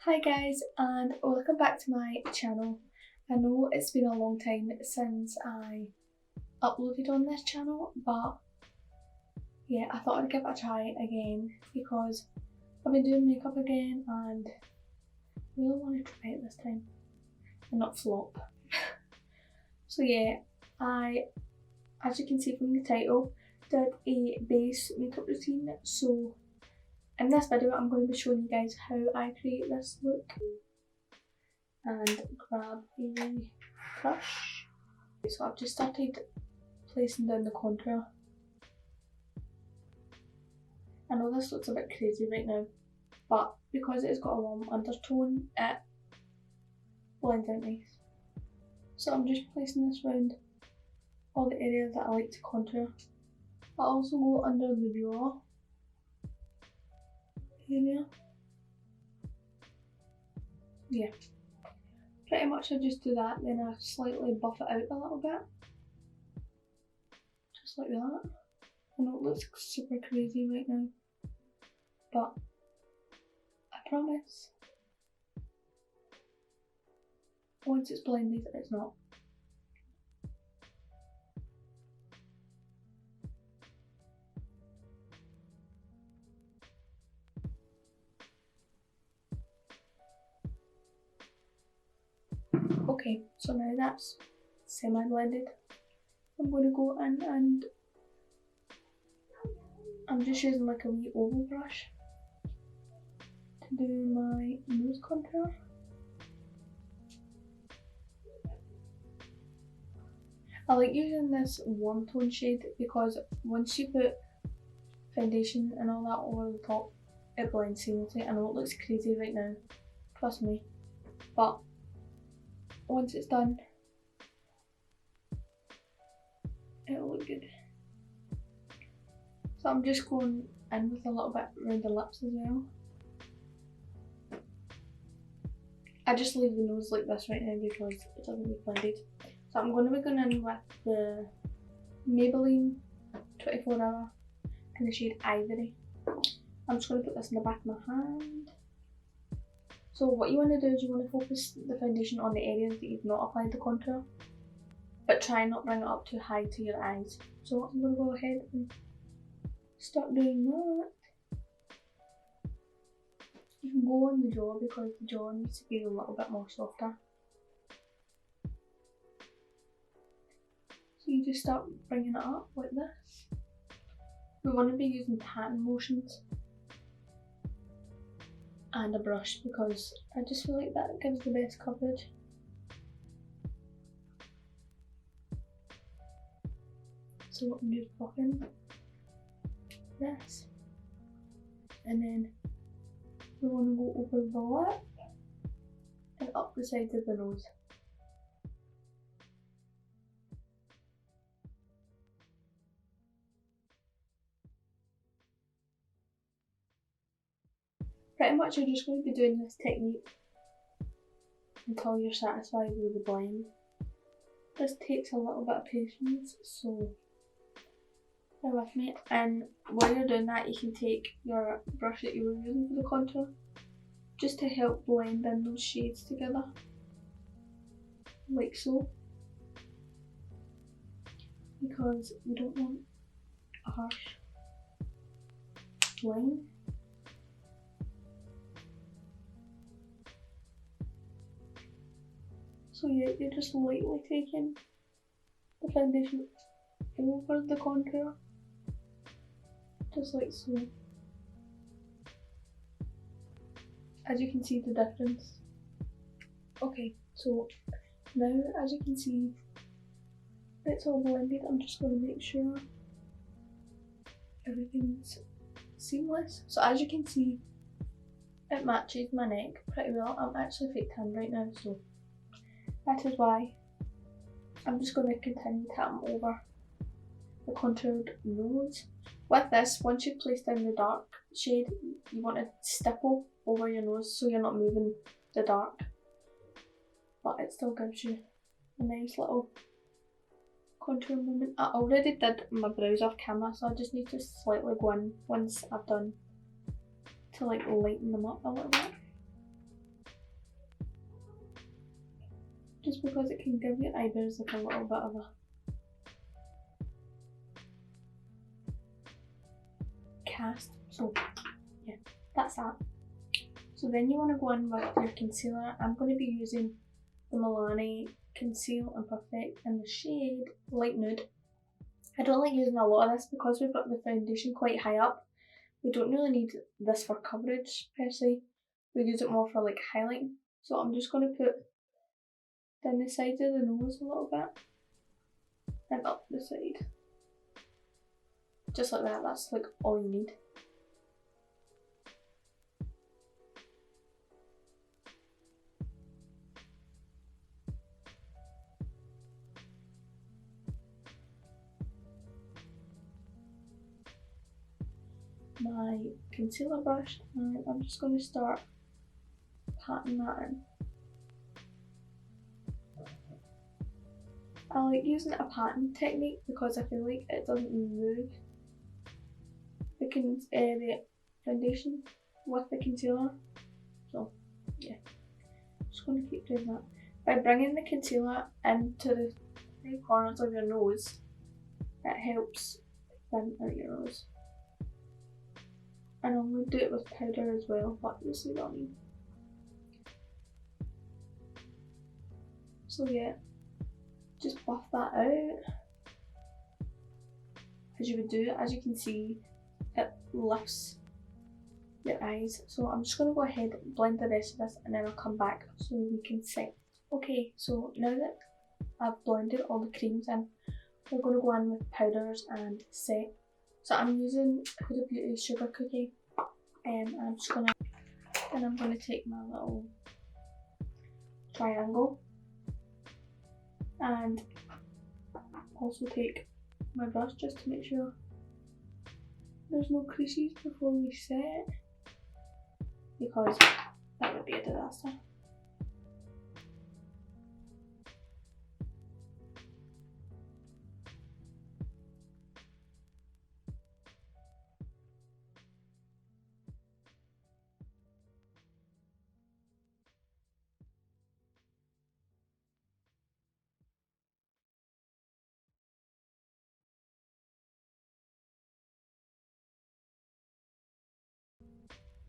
Hi guys, and welcome back to my channel. I know it's been a long time since I uploaded on this channel, but yeah, I thought I'd give it a try again because I've been doing makeup again and I really want to try it this time and not flop. So yeah, as you can see from the title, did a base makeup routine. So in this video I'm going to be showing you guys how I create this look. And grab a brush. So I've just started placing down the contour. I know this looks a bit crazy right now, but because it's got a warm undertone, it blends out nice. So I'm just placing this around all the areas that I like to contour. I also go under the jaw area. Yeah. Pretty much I just do that, then I slightly buff it out a little bit. Just like that. I know it looks super crazy right now, but I promise once it's blended, it's not. Okay, so now that's semi-blended. I'm going to go in and I'm just using like a wee oval brush to do my nose contour. I like using this warm tone shade because once you put foundation and all that over the top, it blends seamlessly. I know it looks crazy right now, trust me, but once it's done, it'll look good. So I'm just going in with a little bit around the lips as well. I just leave the nose like this right now because it doesn't get blended. So I'm going to be going in with the Maybelline 24 Hour in the shade Ivory. I'm just going to put this in the back of my hand. So what you want to do is you want to focus the foundation on the areas that you've not applied the contour, but try not bring it up too high to your eyes. So I'm going to go ahead and start doing that. You can go on the jaw because the jaw needs to be a little bit more softer. So you just start bringing it up like this. We want to be using tapping motions and a brush because I just feel like that gives the best coverage. So I'm just buffing this, and then we want to go over the lip and up the sides of the nose. Pretty much you're just going to be doing this technique until you're satisfied with the blend. This takes a little bit of patience, so bear with me. And while you're doing that, you can take your brush that you were using for the contour just to help blend in those shades together, like so, because we don't want a harsh line. So you're just lightly taking the foundation over the contour, just like so. As you can see the difference. Okay, so now as you can see it's all blended. I'm just going to make sure everything's seamless. So as you can see, it matches my neck pretty well. I'm actually fake tan right now, so that is why I'm just going to continue tapping over the contoured nose. With this, once you've placed down the dark shade, you want to stipple over your nose so you're not moving the dark, but it still gives you a nice little contour moment. I already did my brows off camera, so I just need to slightly go in once I've done to like lighten them up a little bit. because it can give your eyebrows like a little bit of a cast. So yeah, that's that. So then you want to go in with your concealer. I'm going to be using the Milani Conceal and Perfect in the shade Light Nude. I don't like using a lot of this because we've got the foundation quite high up. We don't really need this for coverage per se. We use it more for like highlighting. So I'm just going to put down the sides of the nose a little bit and up the side. Just like that, that's like all you need. My concealer brush, and I'm just going to start patting that in. I like using a patting technique because I feel like it doesn't move the foundation with the concealer. So yeah, just going to keep doing that. By bringing the concealer into the three corners of your nose, it helps thin out your nose. And I'm going to do it with powder as well, but you'll see what I mean. So yeah, just buff that out as you would do. As you can see, it lifts your eyes. So I'm just going to go ahead and blend the rest of this and then I'll come back so we can set. Okay, so now that I've blended all the creams in, we're going to go in with powders and set. So I'm using Huda Beauty Sugar Cookie, and I'm just going to take my little triangle and also take my brush just to make sure there's no creases before we set, because that would be a disaster.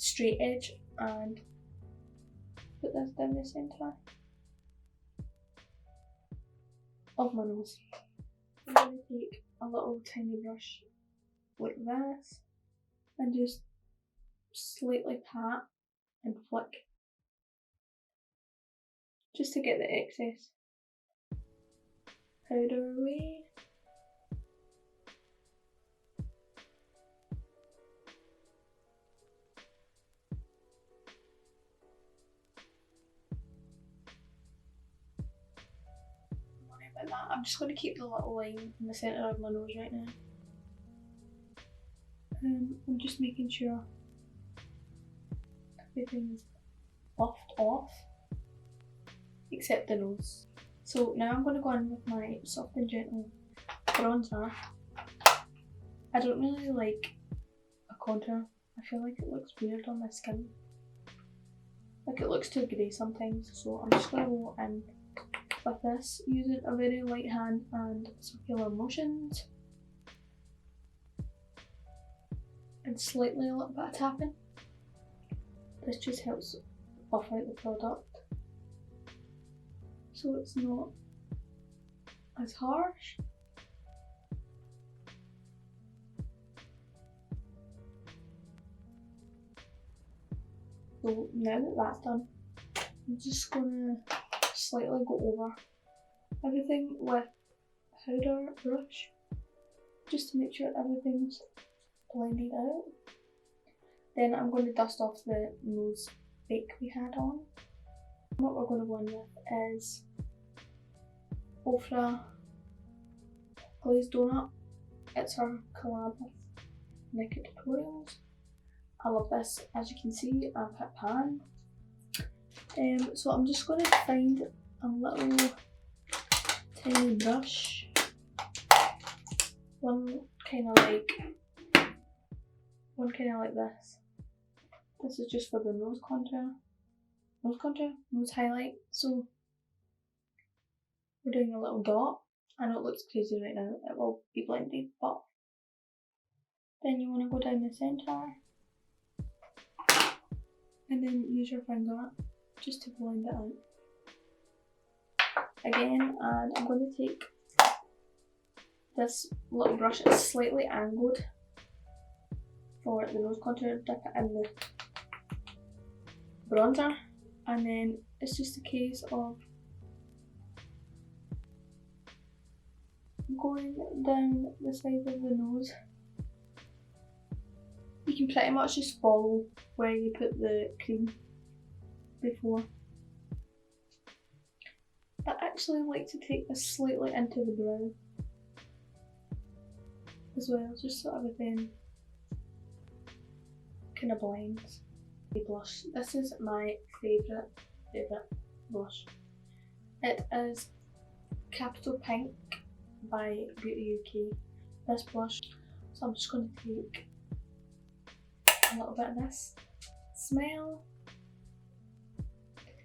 Straight edge and put this down the centre of my nose. I'm going to take a little tiny brush like this and just slightly pat and flick just to get the excess powder away. I'm just going to keep the little line in the centre of my nose right now. I'm just making sure everything's buffed off except the nose. So now I'm going to go in with my Soft and Gentle bronzer. I don't really like a contour. I feel like it looks weird on my skin. Like it looks too grey sometimes, so I'm just going to go in with this using a very light hand and circular motions and slightly a little bit of tapping. This just helps buff out the product so it's not as harsh. So now that that's done, I'm just gonna slightly go over everything with powder brush just to make sure everything's blended out. Then I'm going to dust off the nose bake we had on. What we're going to go in with is Ofra Glazed Donut. It's her collab with Naked Tutorials. I love this. As you can see, I've hit pan. So I'm just going to find a little tiny brush. One kind of like this. This is just for the nose contour, nose highlight. So we're doing a little dot. I know it looks crazy right now, it will be blended, but then you want to go down the centre and then use your finger just to blend it out. Again, and I'm going to take this little brush, it's slightly angled for the nose contour, dip it in the bronzer, and then it's just a case of going down the side of the nose. You can pretty much just follow where you put the cream before. I actually like to take this slightly into the brow as well, just so everything kind of blends. The blush. This is my favourite blush. It is Capital Pink by Beauty UK. This blush. So I'm just going to take a little bit of this. Smell.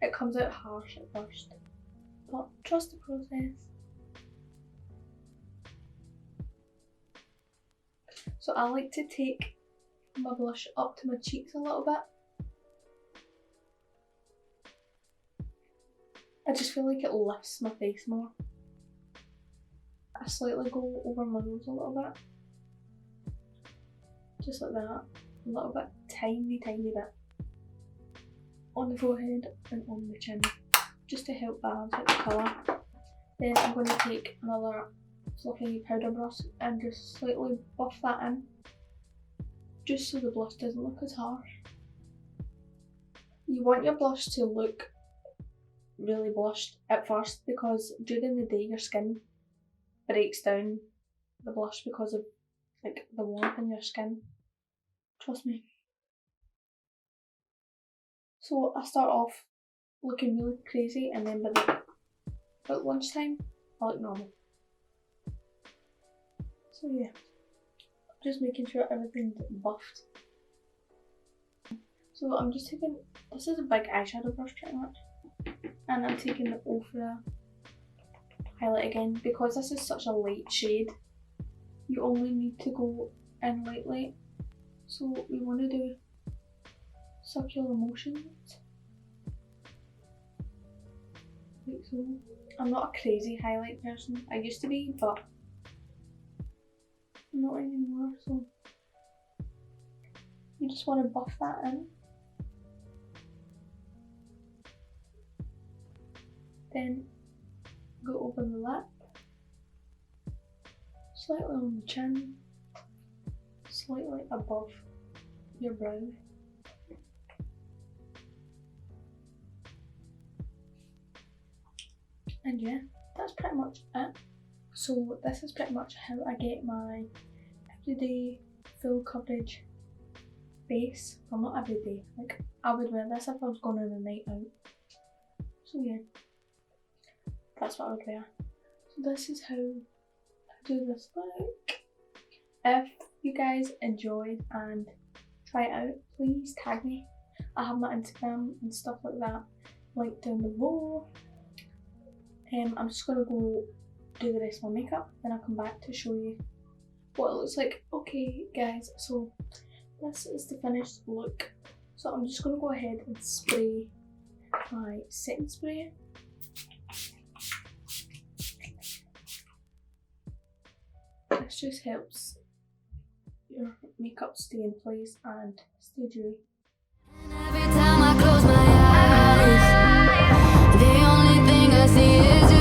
It comes out harsh at first, but trust the process. So I like to take my blush up to my cheeks a little bit. I just feel like it lifts my face more. I slightly go over my nose a little bit. Just like that. A little bit, tiny bit. On the forehead and on the chin. Just to help balance out the colour. Then I'm going to take another fluffy powder brush and just slightly buff that in. Just so the blush doesn't look as harsh. You want your blush to look really blushed at first because during the day your skin breaks down the blush because of like the warmth in your skin. Trust me. So I start off looking really crazy and then by about lunchtime I look normal. So yeah, just making sure everything's buffed. So I'm just taking, this is a big eyeshadow brush pretty much, and I'm taking the Ofra highlight again. Because this is such a light shade, you only need to go in lightly. So we want to do circular motions, like so. I'm not a crazy highlight person, I used to be, but I'm not anymore, so you just want to buff that in. Then go over the lip, slightly on the chin, slightly above your brow. And yeah, that's pretty much it. So this is pretty much how I get my everyday full coverage base. Well, not every day, like I would wear this if I was going on a night out. So yeah, that's what I would wear. So this is how I do this look. If you guys enjoyed and try it out, please tag me. I have my Instagram and stuff like that linked down below. I'm just gonna go do the rest of my makeup, then I'll come back to show you what it looks like. Okay guys, so this is the finished look. So I'm just gonna go ahead and spray my setting spray. This just helps your makeup stay in place and stay dewy. Every time I close my eyes, the only thing I see is you.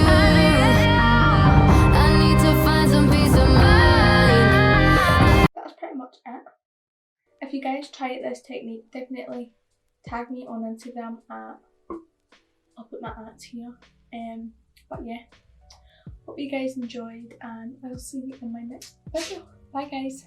I need to find some peace of mind. That's pretty much it. If you guys try this technique, definitely tag me on Instagram at, I'll put my @s here. But yeah, hope you guys enjoyed and I'll see you in my next video. Bye guys.